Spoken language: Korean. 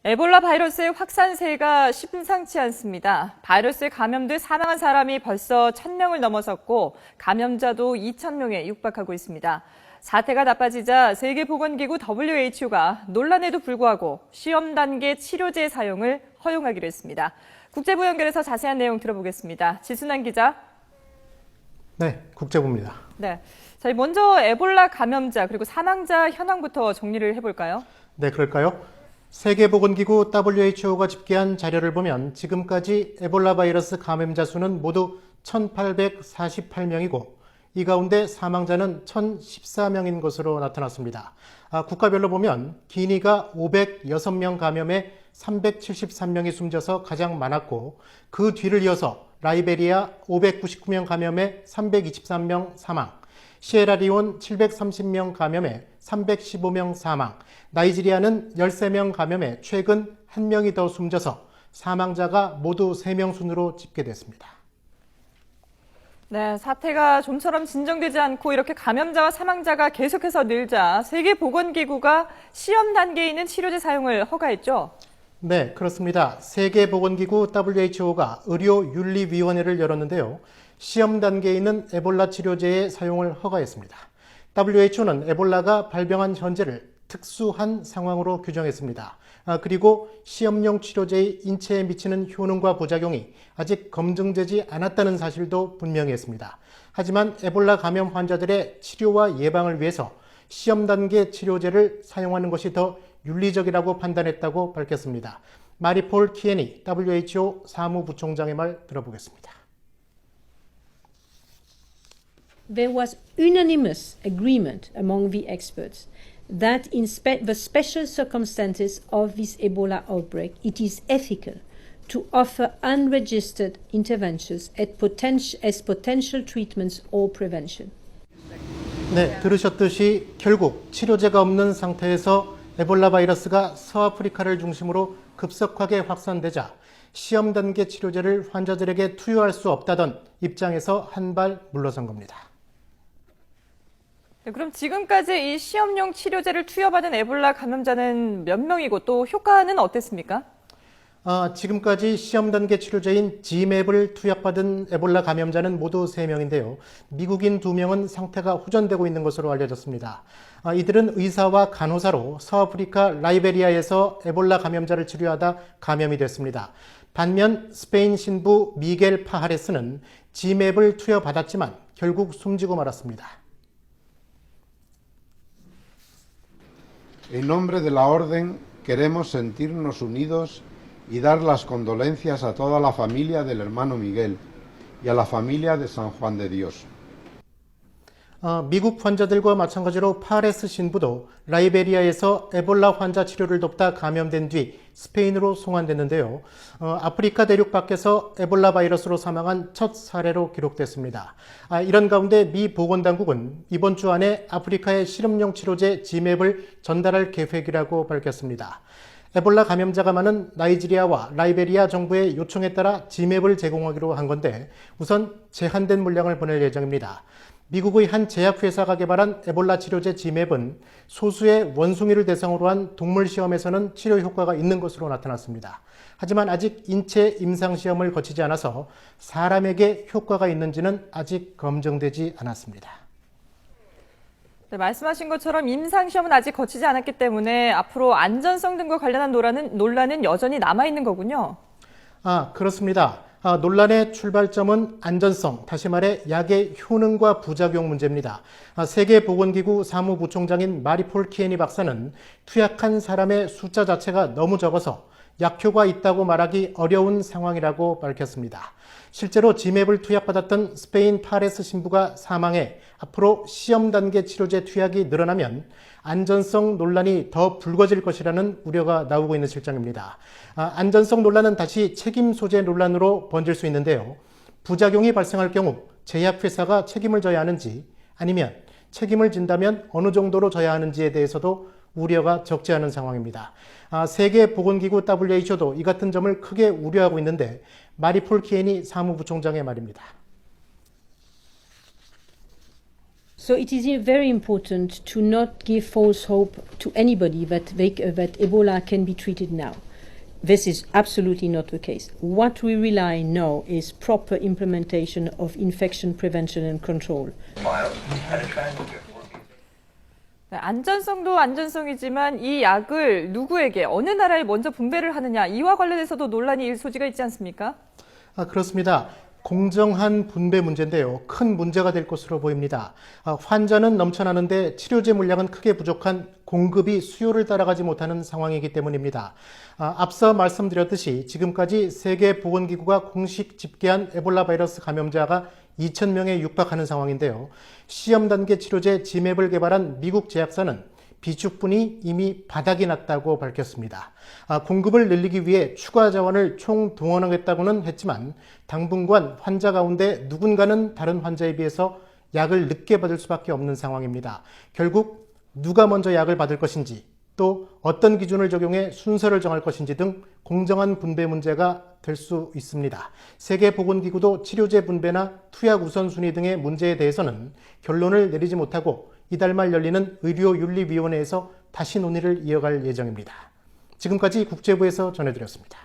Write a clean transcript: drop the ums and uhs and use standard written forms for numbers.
에볼라 바이러스의 확산세가 심상치 않습니다. 바이러스에 감염돼 사망한 사람이 벌써 1,000명을 넘어섰고 감염자도 2,000명에 육박하고 있습니다. 사태가 나빠지자 세계보건기구 WHO가 논란에도 불구하고 시험 단계 치료제 사용을 허용하기로 했습니다. 국제부 연결해서 자세한 내용 들어보겠습니다. 지순환 기자. 네, 국제부입니다. 네, 자, 먼저 에볼라 감염자 그리고 사망자 현황부터 정리를 해볼까요? 네, 그럴까요? 세계보건기구 WHO가 집계한 자료를 보면 지금까지 에볼라 바이러스 감염자 수는 모두 1,848명이고 이 가운데 사망자는 1,014명인 것으로 나타났습니다. 국가별로 보면 기니가 506명 감염에 373명이 숨져서 가장 많았고 그 뒤를 이어서 라이베리아 599명 감염에 323명 사망, 시에라리온 730명 감염에 315명 사망, 나이지리아는 13명 감염에 최근 1명이 더 숨져서 사망자가 모두 3명 순으로 집계됐습니다. 네, 사태가 좀처럼 진정되지 않고 이렇게 감염자와 사망자가 계속해서 늘자 세계보건기구가 시험 단계에 있는 치료제 사용을 허가했죠? 네, 그렇습니다. 세계보건기구 WHO가 의료윤리위원회를 열었는데요. 시험 단계에 있는 에볼라 치료제의 사용을 허가했습니다. WHO는 에볼라가 발병한 현재를 특수한 상황으로 규정했습니다. 그리고 시험용 치료제의 인체에 미치는 효능과 부작용이 아직 검증되지 않았다는 사실도 분명히 했습니다. 하지만 에볼라 감염 환자들의 치료와 예방을 위해서 시험 단계 치료제를 사용하는 것이 더 윤리적이라고 판단했다고 밝혔습니다. 마리폴 키에니 WHO 사무부총장의 말 들어보겠습니다. There was unanimous agreement among the experts that in the special circumstances of this Ebola outbreak, it is ethical to offer unregistered interventions as potential treatments or prevention. 네, 들으셨듯이 결국 치료제가 없는 상태에서 에볼라 바이러스가 서아프리카를 중심으로 급속하게 확산되자 시험 단계 치료제를 환자들에게 투여할 수 없다던 입장에서 한 발 물러선 겁니다. 네, 그럼 지금까지 이 시험용 치료제를 투여받은 에볼라 감염자는 몇 명이고 또 효과는 어땠습니까? 지금까지 시험 단계 치료제인 G맵을 투약받은 에볼라 감염자는 모두 3명인데요. 미국인 2명은 상태가 호전되고 있는 것으로 알려졌습니다. 이들은 의사와 간호사로 서아프리카 라이베리아에서 에볼라 감염자를 치료하다 감염이 됐습니다. 반면 스페인 신부 미겔 파하레스는 G맵을 투여받았지만 결국 숨지고 말았습니다. En nombre de la Orden queremos sentirnos unidos y dar las condolencias a toda la familia del hermano Miguel y a la familia de San Juan de Dios. 미국 환자들과 마찬가지로 파레스 신부도 라이베리아에서 에볼라 환자 치료를 돕다 감염된 뒤 스페인으로 송환됐는데요. 아프리카 대륙 밖에서 에볼라 바이러스로 사망한 첫 사례로 기록됐습니다. 이런 가운데 미 보건당국은 이번 주 안에 아프리카의 실험용 치료제 G맵을 전달할 계획이라고 밝혔습니다. 에볼라 감염자가 많은 나이지리아와 라이베리아 정부의 요청에 따라 G맵을 제공하기로 한 건데 우선 제한된 물량을 보낼 예정입니다. 미국의 한 제약회사가 개발한 에볼라 치료제 G맵은 소수의 원숭이를 대상으로 한 동물 시험에서는 치료 효과가 있는 것으로 나타났습니다. 하지만 아직 인체 임상시험을 거치지 않아서 사람에게 효과가 있는지는 아직 검증되지 않았습니다. 네, 말씀하신 것처럼 임상시험은 아직 거치지 않았기 때문에 앞으로 안전성 등과 관련한 논란은 여전히 남아있는 거군요. 그렇습니다. 논란의 출발점은 안전성, 다시 말해 약의 효능과 부작용 문제입니다. 세계보건기구 사무부총장인 마리폴 키에니 박사는 투약한 사람의 숫자 자체가 너무 적어서 약효가 있다고 말하기 어려운 상황이라고 밝혔습니다. 실제로 G맵을 투약받았던 스페인 파레스 신부가 사망해 앞으로 시험 단계 치료제 투약이 늘어나면 안전성 논란이 더 불거질 것이라는 우려가 나오고 있는 실정입니다. 안전성 논란은 다시 책임 소재 논란으로 번질 수 있는데요. 부작용이 발생할 경우 제약회사가 책임을 져야 하는지 아니면 책임을 진다면 어느 정도로 져야 하는지에 대해서도 우려가 적지 않은 상황입니다. 세계보건기구 WHO도 이 같은 점을 크게 우려하고 있는데 마리폴 키에니 사무부총장의 말입니다. So it is very important to not give false hope to anybody that Ebola can be treated now. This is absolutely not the case. What we rely on now is proper implementation of infection prevention and control. 네, 안전성도 안전성이지만 이 약을 누구에게 어느 나라에 먼저 분배를 하느냐 이와 관련해서도 논란이 일 소지가 있지 않습니까? 그렇습니다. 공정한 분배 문제인데요. 큰 문제가 될 것으로 보입니다. 환자는 넘쳐나는데 치료제 물량은 크게 부족한 공급이 수요를 따라가지 못하는 상황이기 때문입니다. 앞서 말씀드렸듯이 지금까지 세계보건기구가 공식 집계한 에볼라 바이러스 감염자가 2,000명에 육박하는 상황인데요. 시험 단계 치료제 지맵을 개발한 미국 제약사는 비축분이 이미 바닥이 났다고 밝혔습니다. 공급을 늘리기 위해 추가 자원을 총동원하겠다고는 했지만 당분간 환자 가운데 누군가는 다른 환자에 비해서 약을 늦게 받을 수밖에 없는 상황입니다. 결국 누가 먼저 약을 받을 것인지 또 어떤 기준을 적용해 순서를 정할 것인지 등 공정한 분배 문제가 될 수 있습니다. 세계보건기구도 치료제 분배나 투약 우선순위 등의 문제에 대해서는 결론을 내리지 못하고 이달 말 열리는 의료윤리위원회에서 다시 논의를 이어갈 예정입니다. 지금까지 국제부에서 전해드렸습니다.